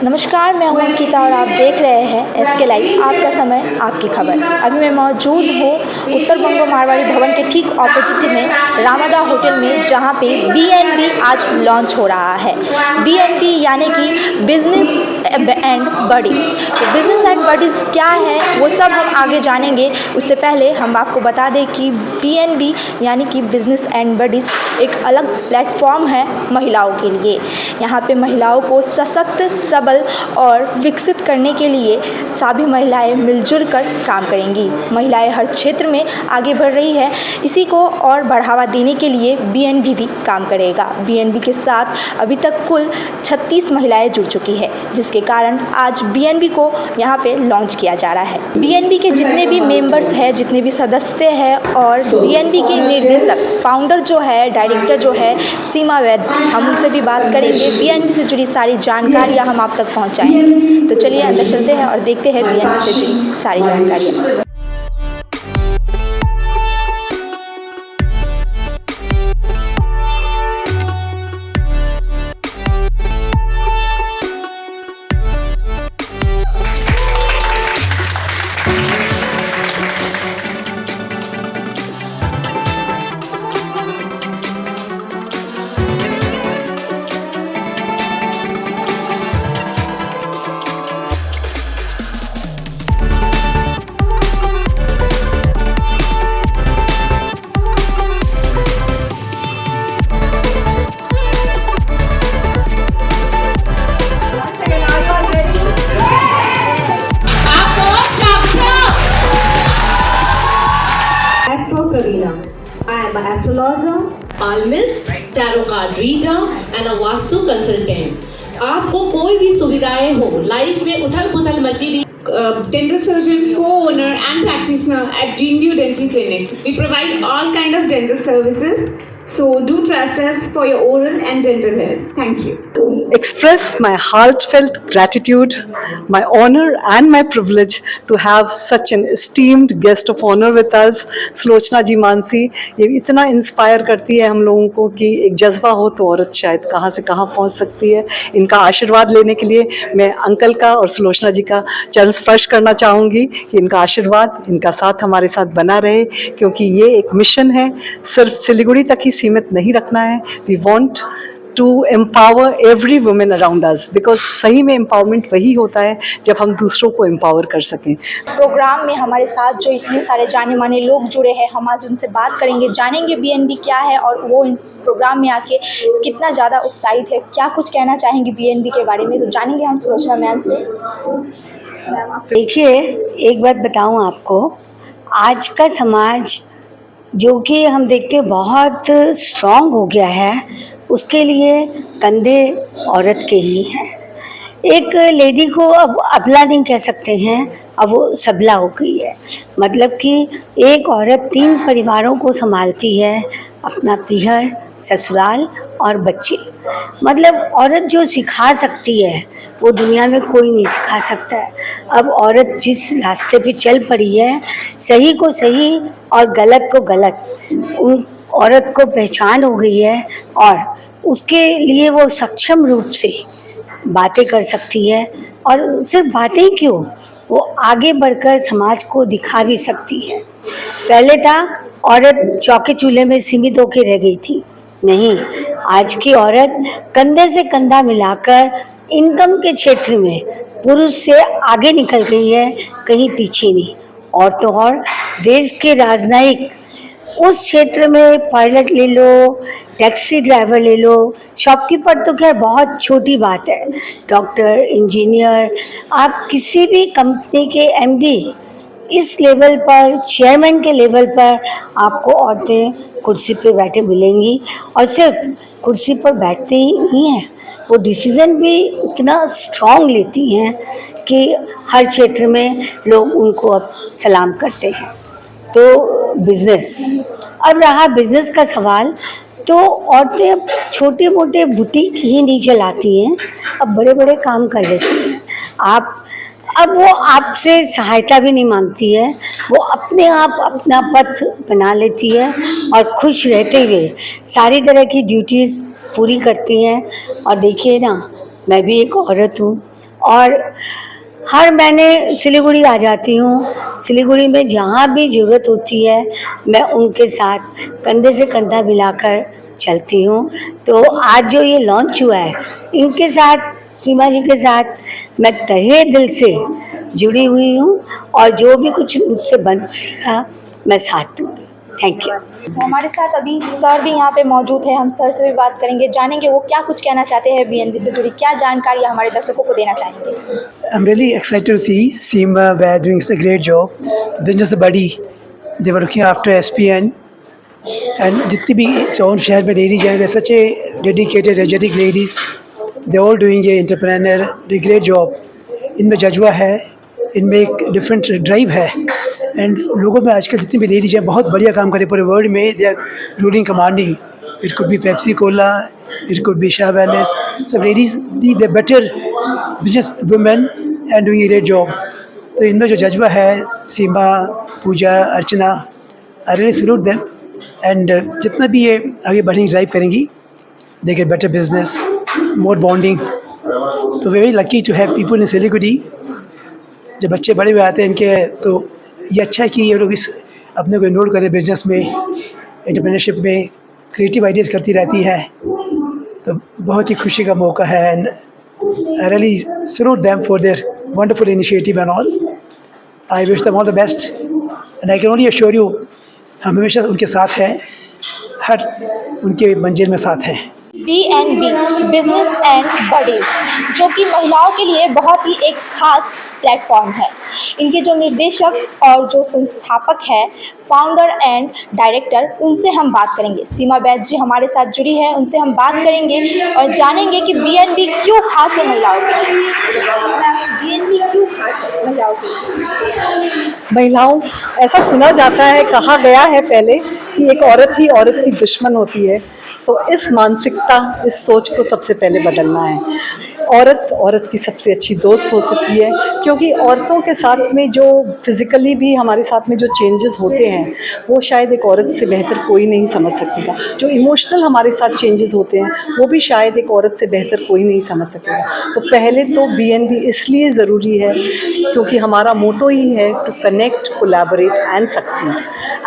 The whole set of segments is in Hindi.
नमस्कार, मैं हूं अंकिता और आप देख रहे हैं SK लाइव, आपका समय आपकी खबर। अभी मैं मौजूद हूं उत्तर बंगो मारवाड़ी भवन के ठीक ऑपोजिट में रामादा होटल में, जहां पे BNB आज लॉन्च हो रहा है। BNB यानी कि बिजनेस एंड बडीज़। तो बिजनेस एंड बडीज़ क्या है वो सब हम आगे जानेंगे। उससे पहले हम आपको बता दें कि BNB यानी कि बिजनेस एंड बडीज़ एक अलग प्लेटफॉर्म है महिलाओं के लिए। यहाँ पे महिलाओं को सशक्त, सबल और विकसित करने के लिए सभी महिलाएं मिलजुल कर काम करेंगी। महिलाएं हर क्षेत्र में आगे बढ़ रही है, इसी को और बढ़ावा देने के लिए BNB भी काम करेगा। BNB के साथ अभी तक कुल 36 महिलाएं जुड़ चुकी है, जिसके कारण आज BNB को यहाँ पे लॉन्च किया जा रहा है। BNB के जितने भी मेंबर्स हैं, जितने भी सदस्य हैं और BNB के निर्देशक, फाउंडर जो है, डायरेक्टर जो है सीमा वैद्य, हम उनसे भी बात करेंगे। BNB से जुड़ी सारी जानकारियाँ हम आप तक पहुँचाएंगे। तो चलिए अंदर चलते हैं और देखते हैं BNB से जुड़ी सारी जानकारियाँ। I am an astrologer, palmist, tarot card reader and a vastu consultant. आपको कोई भी सुविधाएं हो, लाइफ में उथल-पुथल मची भी, dental surgeon, co-owner and practitioner at Greenview Dental Clinic. We provide all kind of dental services. So do trust us for your oral and dental health. Thank you. Express my heartfelt gratitude, my honor and my privilege to have such an esteemed guest of honor with us, Sulochana जी मानसी। ये इतना इंस्पायर करती है हम लोगों को कि एक जज्बा हो तो औरत शायद कहाँ से कहाँ पहुँच सकती है। इनका आशीर्वाद लेने के लिए मैं अंकल का और सुलोचना जी का चरण स्पर्श करना चाहूँगी कि इनका आशीर्वाद, इनका साथ हमारे साथ बना रहे, क्योंकि ये एक मिशन है, सिर्फ सिलीगुड़ी तक ही सीमित नहीं रखना है। We want to empower every women around us, because सही में एम्पावरमेंट वही होता है जब हम दूसरों को एम्पावर कर सकें। प्रोग्राम में हमारे साथ जो इतने सारे जाने माने लोग जुड़े हैं, हम आज उनसे बात करेंगे, जानेंगे BNB क्या है और वो इस प्रोग्राम में आके कितना ज़्यादा उत्साहित है, क्या कुछ कहना चाहेंगे BNB के बारे में। तो जानेंगे हम सुलोचना मैम से। देखिए, एक बात बताऊं आपको, आज का समाज जो कि हम देखते हैं बहुत स्ट्रॉन्ग हो गया है, उसके लिए कंधे औरत के ही हैं। एक लेडी को अब अबला नहीं कह सकते हैं, अब वो सबला हो गई है। मतलब कि एक औरत 3 परिवारों को संभालती है, अपना पीहर, ससुराल और बच्चे। मतलब औरत जो सिखा सकती है वो दुनिया में कोई नहीं सिखा सकता है। अब औरत जिस रास्ते पे चल पड़ी है, सही को सही और गलत को गलत, उन औरत को पहचान हो गई है और उसके लिए वो सक्षम रूप से बातें कर सकती है। और सिर्फ बातें ही क्यों, वो आगे बढ़कर समाज को दिखा भी सकती है। पहले था औरत चौके चूल्हे में सीमित होकर रह गई थी, नहीं, आज की औरत कंधे से कंधा मिलाकर इनकम के क्षेत्र में पुरुष से आगे निकल गई है, कहीं पीछे नहीं। और तो और देश के राजनयिक उस क्षेत्र में पायलट ले लो, टैक्सी ड्राइवर ले लो, शॉपकीपर तो खैर बहुत छोटी बात है, डॉक्टर, इंजीनियर, आप किसी भी कंपनी के MD, इस लेवल पर, चेयरमैन के लेवल पर आपको औरतें कुर्सी पे बैठे मिलेंगी। और सिर्फ कुर्सी पर बैठते ही नहीं हैं, वो डिसीज़न भी इतना स्ट्रॉन्ग लेती हैं कि हर क्षेत्र में लोग उनको अब सलाम करते हैं। तो बिज़नेस, अब रहा बिज़नेस का सवाल, तो औरतें अब छोटे मोटे बुटीक ही नहीं चलाती हैं, अब बड़े बड़े काम कर लेती हैं। अब वो आपसे सहायता भी नहीं मांगती है, वो अपने आप अपना पथ बना लेती है और खुश रहते हुए सारी तरह की ड्यूटीज़ पूरी करती हैं। और देखिए ना, मैं भी एक औरत हूँ, और हर महीने सिलीगुड़ी आ जाती हूँ। सिलीगुड़ी में जहाँ भी ज़रूरत होती है मैं उनके साथ कंधे से कंधा मिलाकर चलती हूँ। तो आज जो ये लॉन्च हुआ है, इनके साथ, सीमा जी के साथ मैं तहे दिल से जुड़ी हुई हूँ और जो भी कुछ मुझसे बन पाएगा मैं साथ दूँगी। Thank you. तो हमारे साथ अभी सर भी यहाँ पे मौजूद है, हम सर से भी बात करेंगे, जानेंगे वो क्या कुछ कहना चाहते हैं बीएनबी से जुड़ी, क्या जानकारी हमारे दर्शकों को देना चाहेंगे। I'm really excited to see Seema Baer doing a great job. Then just a buddy, they were looking after SPN, and जितनी भी चौन शहर में लेडीज हैं, they're such a dedicated, energetic ladies. They're all doing a entrepreneur, a great job. इनमें जज्बा है, इनमें एक डिफरेंट ड्राइव है, एंड लोगों में आजकल जितनी भी लेडीज हैं बहुत बढ़िया काम कर रही है पूरे वर्ल्ड में. They are ruling commanding. It could be Pepsi Cola, it could be Shah wellness. सब ladies they better business women and doing a great job. तो इनमें जो जज्बा है, Seema, Puja, Archana, I really salute them. And जितना भी ये आगे बढ़ेंगी, ड्राइव करेंगी, they get better business, more bonding. तो very lucky to have people in Siliguri. जब बच्चे बड़े हुए आते हैं इनके, तो ये अच्छा है कि ये लोग इस अपने को इन्वॉल्व करें बिजनेस में, एंटरप्रेन्योरशिप में, क्रिएटिव आइडियाज़ करती रहती है. तो बहुत ही खुशी का मौका है. And I really salute them for their wonderful initiative and all. I wish them all the best and I can only assure you, हम हमेशा उनके साथ हैं, हर उनके मंजिल में साथ हैं. बीएनबी बिजनेस एंड बडीज, जो कि महिलाओं के लिए बहुत ही एक खास प्लेटफॉर्म है. इनके जो निर्देशक और जो संस्थापक है, फाउंडर एंड डायरेक्टर, उनसे हम बात करेंगे. सीमा बैर जी हमारे साथ जुड़ी है, उनसे हम बात करेंगे और जानेंगे कि बीएनबी क्यों खास है महिलाओं के लिए. बीएनबी क्यों खास है महिलाओं के लिए? महिलाओं, ऐसा सुना जाता है, कहा गया है पहले कि एक औरत ही औरत की दुश्मन होती है. तो इस मानसिकता, इस सोच को सबसे पहले बदलना है. औरत औरत की सबसे अच्छी दोस्त हो सकती है, क्योंकि औरतों के साथ में जो फिज़िकली भी हमारे साथ में जो चेंजेस होते हैं, वो शायद एक औरत से बेहतर कोई नहीं समझ सकेगा. जो इमोशनल हमारे साथ चेंजेस होते हैं, वो भी शायद एक औरत से बेहतर कोई नहीं समझ सकेगा. तो पहले तो बीएनबी इसलिए ज़रूरी है क्योंकि हमारा मोटो ही है to connect, collaborate and succeed.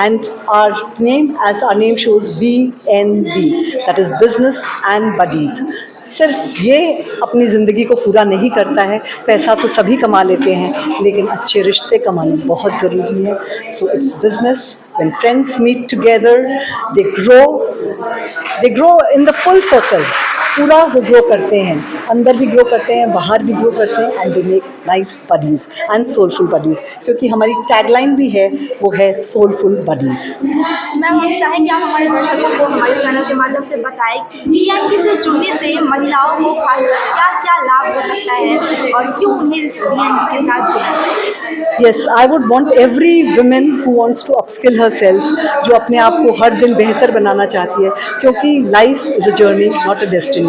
And our name, as our name shows, BNB, that is business and buddies. सिर्फ ये अपनी ज़िंदगी को पूरा नहीं करता है. पैसा तो सभी कमा लेते हैं, लेकिन अच्छे रिश्ते कमाने बहुत ज़रूरी है. So it's business. When friends meet together, they grow in the full circle. पूरा वो ग्रो करते हैं, अंदर भी ग्रो करते हैं, बाहर भी ग्रो करते हैं. And they make nice buddies and soulful buddies, क्योंकि हमारी टैगलाइन भी है, वो है सोलफुल बडीज़. मैम, हम चाहेंगे आप हमारे दर्शकों को हमारे चैनल के माध्यम से बताएं कि बीएनबी से जुड़ने से महिलाओं को खासकर क्या क्या लाभ हो सकता है और क्यों उन्हें इस बीएनबी के साथ जुड़ना चाहिए. Yes, I would want every woman who wants to upskill herself, जो अपने आप को हर दिन बेहतर बनाना चाहती है, क्योंकि life is a journey, not a destination.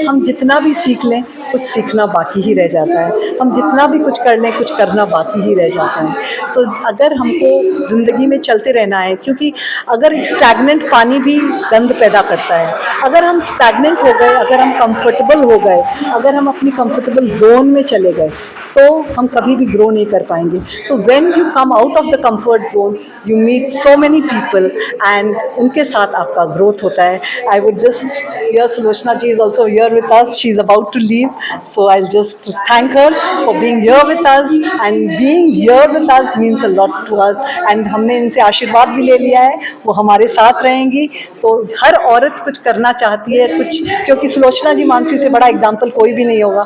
हम जितना भी सीख लें, कुछ सीखना बाकी ही रह जाता है. हम जितना भी कुछ कर लें, कुछ करना बाकी ही रह जाता है. तो अगर हमको ज़िंदगी में चलते रहना है, क्योंकि अगर एक स्टैगनेंट पानी भी गंद पैदा करता है. अगर हम स्टैगनेंट हो गए, अगर हम कंफर्टेबल हो गए, अगर हम अपनी कंफर्टेबल जोन में चले गए, तो हम कभी भी ग्रो नहीं कर पाएंगे. तो when you come out of the comfort zone, you meet so many people and उनके साथ आपका ग्रोथ होता है. I would just, here Sulochana ji is also here with us. She is about to leave, so I just thank her for being here with us. And being here with us means a lot to us. And हमने इनसे आशीर्वाद भी ले लिया है, वो हमारे साथ रहेंगी. तो हर औरत कुछ करना चाहती है, कुछ, क्योंकि सुलोचना जी मानसी से बड़ा एग्जाम्पल कोई भी नहीं होगा.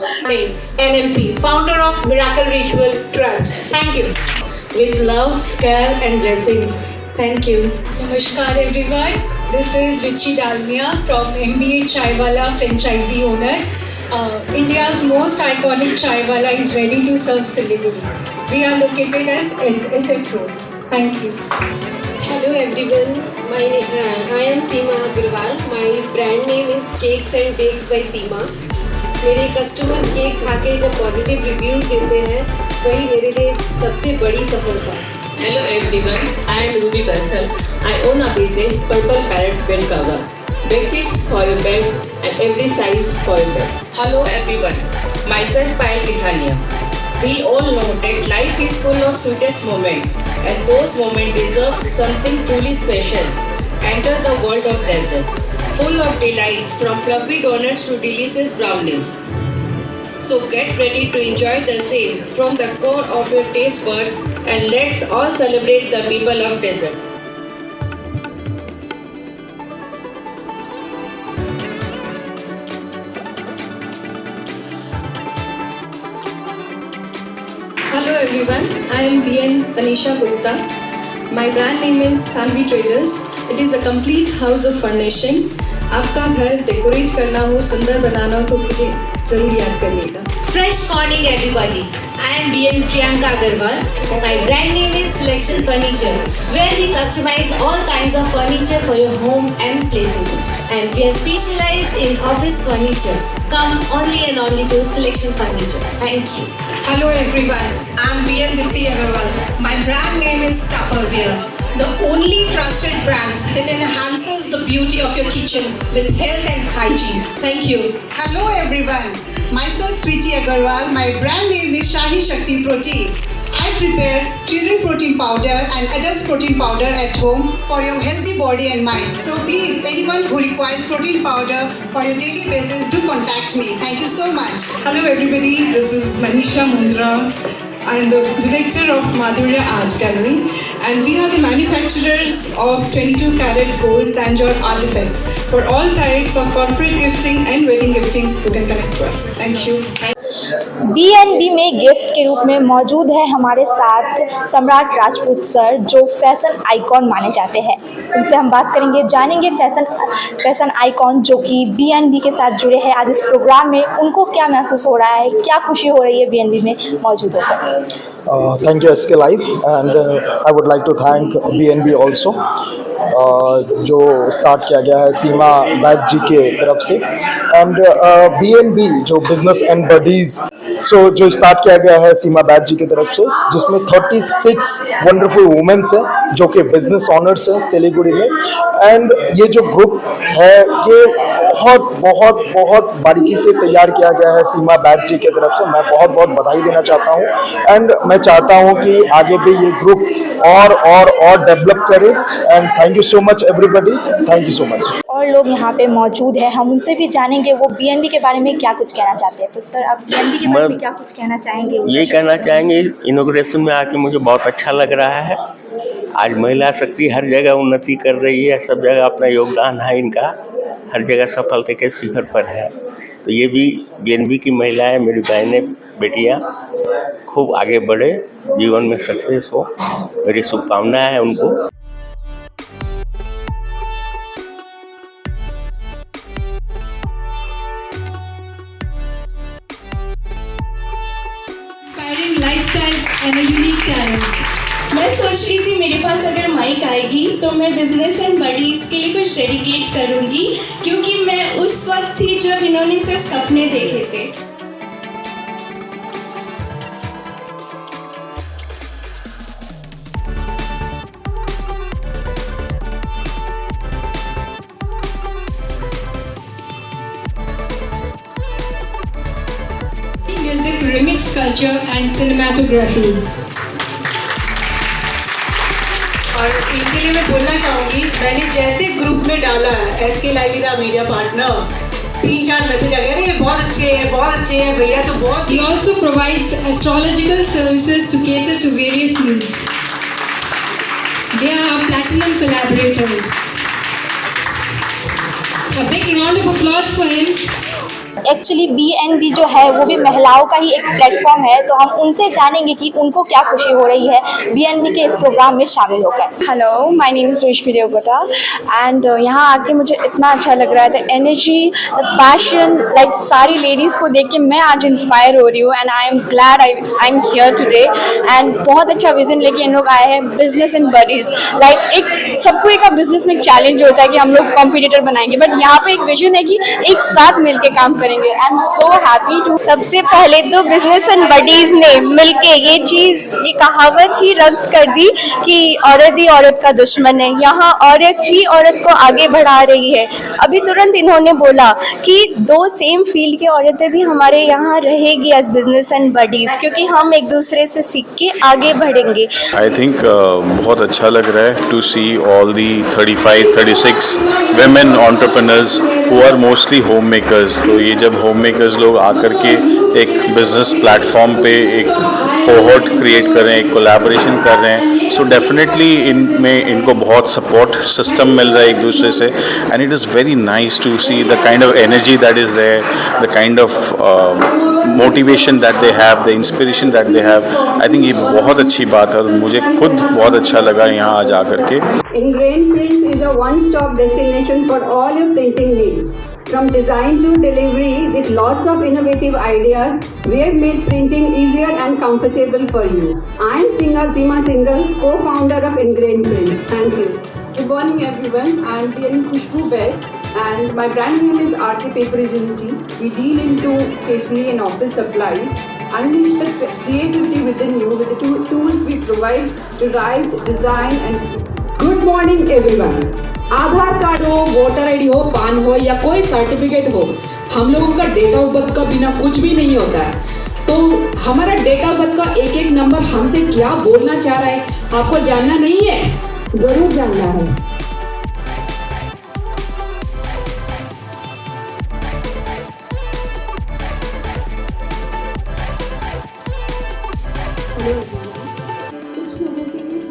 NMP, founder of Miracle Ritual Trust. Thank you. With love, care and blessings. Thank you. Namaskar everyone. This is Richi Dalmia from MBA Chaiwala franchisee owner. India's most iconic Chaiwala is ready to serve Siliguri. We are located as SF Road. Thank you. Hello everyone. I am Seema Agarwal. My brand name is Cakes and Bakes by Seema. मेरे कस्टमर केक खा के जब पॉजिटिव रिव्यूज़ देते हैं, वही मेरे लिए सबसे बड़ी सफलता है. Hello everyone, I am Ruby Bansal. I own a business, Purple Parrot Bell Cover. bed sheets for your bed, and every size for your bed. Hello everyone, myself Payal Githania. We all know that life is full of sweetest moments and those moments deserve something truly special. Enter the world of dessert, full of delights from fluffy donuts to delicious brownies. So get ready to enjoy the same from the core of your taste buds and let's all celebrate the people of dessert. Hello everyone, I am BN Tanisha Gupta. My brand name is Sanvi Traders. It is a complete house of furnishing. आपका घर डेकोरेट करना हो, सुंदर बनाना हो तो मुझे जरूर याद करिएगा. Fresh morning everybody. I am BN Priyanka Agarwal. My brand name is Selection Furniture, where we customize all kinds of furniture for your home and places. And we are specialized in office furniture. Come only and only to Selection Furniture. Thank you. Hello everyone, I am BN Dipti Agarwal. My brand name is Tupperware, the only trusted brand that enhances the beauty of your kitchen with health and hygiene. Thank you. Hello everyone, myself Sweetie Agarwal. My brand name is Shahi Shakti Protein. I prepare children protein powder and adults protein powder at home for your healthy body and mind. So please, anyone who requires protein powder for your daily basis, do contact me. Thank you so much. Hello everybody, this is Manisha Mundra. I am the director of Madhurya Art Gallery and we are the manufacturers of 22 karat gold Tanjore artifacts. For all types of corporate gifting and wedding giftings, you can connect to us. Thank you. BNB में गेस्ट के रूप में मौजूद है हमारे साथ सम्राट राजपूत सर, जो फैशन आइकॉन माने जाते हैं. उनसे हम बात करेंगे, जानेंगे फैशन आइकॉन जो कि BNB के साथ जुड़े हैं आज इस प्रोग्राम में, उनको क्या महसूस हो रहा है, क्या खुशी हो रही है BNB में मौजूद होकर. Thank you SK Live and I would like to thank BNB also जो स्टार्ट किया गया है सीमा बैग जी के तरफ से एंड BNB जो बिजनेस एंड बडीज जो स्टार्ट किया गया है सीमा बैग जी की तरफ से, जिसमें 36 वंडरफुल वुमेन्स हैं जो कि बिजनेस ऑनर्स हैं सिलीगुड़ी में. एंड ये जो ग्रुप है ये बहुत बहुत बहुत बारीकी से तैयार किया गया है सीमा बैग जी की तरफ से. मैं बहुत बहुत बधाई देना चाहता हूँ एंड मैं चाहता हूँ कि आगे भी ये ग्रुप और डेवलप करे and thank you so much everybody, thank you so much. और लोग यहाँ पे मौजूद हैं, हम उनसे भी जानेंगे वो BNB के बारे में क्या कुछ कहना चाहते हैं. तो सर आप BNB के बारे में क्या कुछ कहना चाहेंगे? ये कहना चाहेंगे, इनॉग्रेशन में आके मुझे बहुत अच्छा लग रहा है. आज महिला शक्ति हर जगह उन्नति कर रही है, सब जगह अपना योगदान है इनका, हर जगह सफलता के शिखर पर है. तो ये भी BNB की महिलाएं, मेरी बहनें, बेटियां खूब आगे बढ़े, जीवन में सक्सेस हो, मेरी शुभकामनाएं हैं उनको. Lifestyle and a unique talent. मैं सोच रही थी मेरे पास अगर माइक आएगी तो मैं बिजनेस एंड बडीज के लिए कुछ डेडिकेट करूंगी, क्योंकि मैं उस वक्त थी जब इन्होंने सिर्फ सपने देखे थे. Music, remix culture and cinematography. और इनके लिए मैं बोलना चाहूँगी, मैंने जैसे ग्रुप में डाला SK Live is media partner, 3-4 message आ गए, ये बहुत अच्छे हैं भैया, तो बहुत. He also provides astrological services to cater to various needs. They are our platinum collaborators. A big round of applause for him. Actually BNB जो है वो भी महिलाओं का ही एक प्लेटफॉर्म है, तो हम उनसे जानेंगे कि उनको क्या खुशी हो रही है BNB के इस प्रोग्राम में शामिल होकर. हेलो, माय नेम इज़ रेशमी देवगोटा एंड यहाँ आके मुझे इतना अच्छा लग रहा है. The energy, the passion, like सारी लेडीज़ को देख के मैं आज इंस्पायर हो रही हूँ and I am glad I am here today. And बहुत अच्छा विजन लेके इन लोग आए हैं, बिजनेस एंड बडीज. लाइक एक सबको एक बिजनेस में एक चैलेंज होता है कि हम लोग कॉम्पिटिटर बनाएंगे, बट यहाँ पे एक विजन है कि एक साथ मिलकर काम करेंगे। I am so happy to. सबसे पहले तो बिजनेस एंड बडीज ने मिलके ये कहावत ही रद्द कर दी कि औरत ही औरत का दुश्मन है। यहाँ औरत ही औरत को आगे बढ़ा रही है। अभी तुरंत इन्होंने बोला कि 2 सेम फील्ड की औरतें भी हमारे यहाँ रहेगी एज बिजनेस एंड बडीज, क्योंकि हम एक दूसरे से सीख के आगे बढ़ेंगे। आई थिंक बहुत अच्छा लग रहा है to see all the 35-36 women entrepreneurs who are mostly home makers. तो ये जब होम मेकर्स लोग आकर के एक बिजनेस प्लेटफॉर्म पे एक कोहोर्ट क्रिएट कर रहे हैं, एक कोलैबोरेशन कर रहे हैं, सो डेफिनेटली इनमें इनको बहुत सपोर्ट सिस्टम मिल रहा है एक दूसरे से, and it is very nice to see the kind of energy that is there, the kind of motivation that they have, the inspiration that they have. I think ये बहुत अच्छी बात है और मुझे खुद बहुत अच्छा लगा यहाँ आज आकर के। Ingrained Prints is a one-stop destination for all your printing needs. From design to delivery, with lots of innovative ideas, we have made printing easier and comfortable for you. I am Seema Singhal, co-founder of Ingrained Prints. Thank you. Good morning, everyone. I am PN Khushbu Baig, and my brand name is RK Paper Agency. We deal into stationery and office supplies. Unleash the creativity within you with the tools we provide to write, design, and good morning, everyone. Aadhaar card हो, वोटर आईडी हो, पान हो या कोई सर्टिफिकेट हो, हम लोगों का डेट ऑफ बर्थ का बिना कुछ भी नहीं होता है। तो हमारा डेट ऑफ बर्थ का एक नंबर हमसे क्या बोलना चाह रहा है, आपको जानना नहीं है? जरूर जानना है।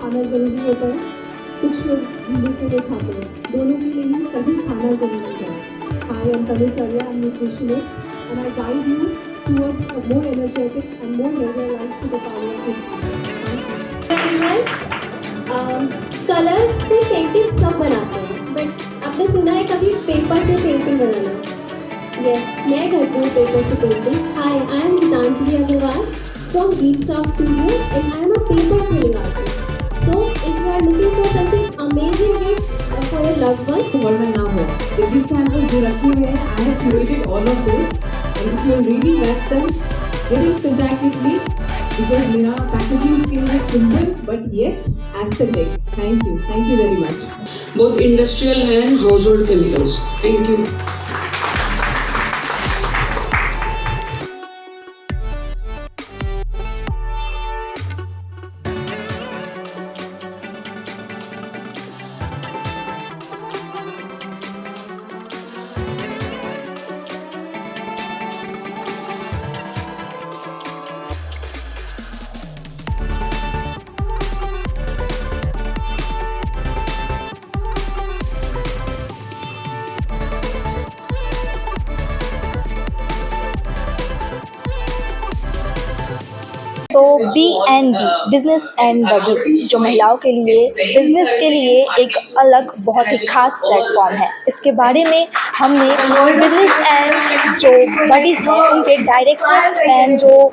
खाना जरूरी होता है, कुछ लोग जीने के लिए खाते हैं, दोनों के लिए ही सभी खाना जरूरी है। Hi, I'm Tanisarya, I'm nutritionist, and I guide you towards a more energetic and more healthier life to the power of colour से पेंटिंग सब बनाते हैं, बट आपने सुना है कभी पेपर से पेंटिंग बनाना? यस, मैं करती हूँ पेपर से painting. Hi, I am Geetanjali Agarwal from Geet craft studio and I am a paper quilling artist. So, if you are looking for something amazing gift for your loved one, वरना ना हो। These samples जो रखे हुए हैं, I have curated all of this, and if you really like them, get in contact with me because मेरा packaging skill is simple but yet aesthetic. Thank you very much. Both industrial and household chemicals. Thank you. तो BNB बिजनेस एंड बडीज जो महिलाओं के लिए बिजनेस के लिए एक अलग बहुत ही खास प्लेटफॉर्म है। इसके बारे में हमने बिजनेस एंड जो बडीज हैं उनके डायरेक्टर एंड जो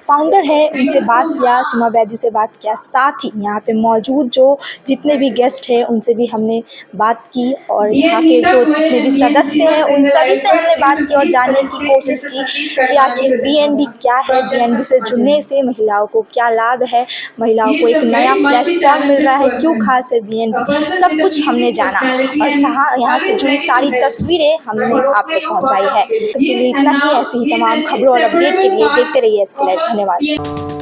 फाउंडर है उनसे बात किया, सीमा बैद जी से बात किया, साथ ही यहाँ पे मौजूद जो जितने भी गेस्ट हैं उनसे भी हमने बात की और यहाँ के जो जितने भी सदस्य हैं उन सभी से हमने बात की और जानने की कोशिश की कि आखिर BNB क्या है, BNB से जुड़ने से महिलाओं को क्या लाभ है, महिलाओं को एक नया प्लेटफॉर्म मिल रहा है, क्यों खास है BNB, सब कुछ हमने जाना और यहाँ से जुड़ी सारी तस्वीरें हमने आप तक पहुँचाई है। तो के लिए इतना ही, ऐसी ही तमाम खबरों और अपडेट के लिए देखते रहिए SK लाइव। धन्यवाद।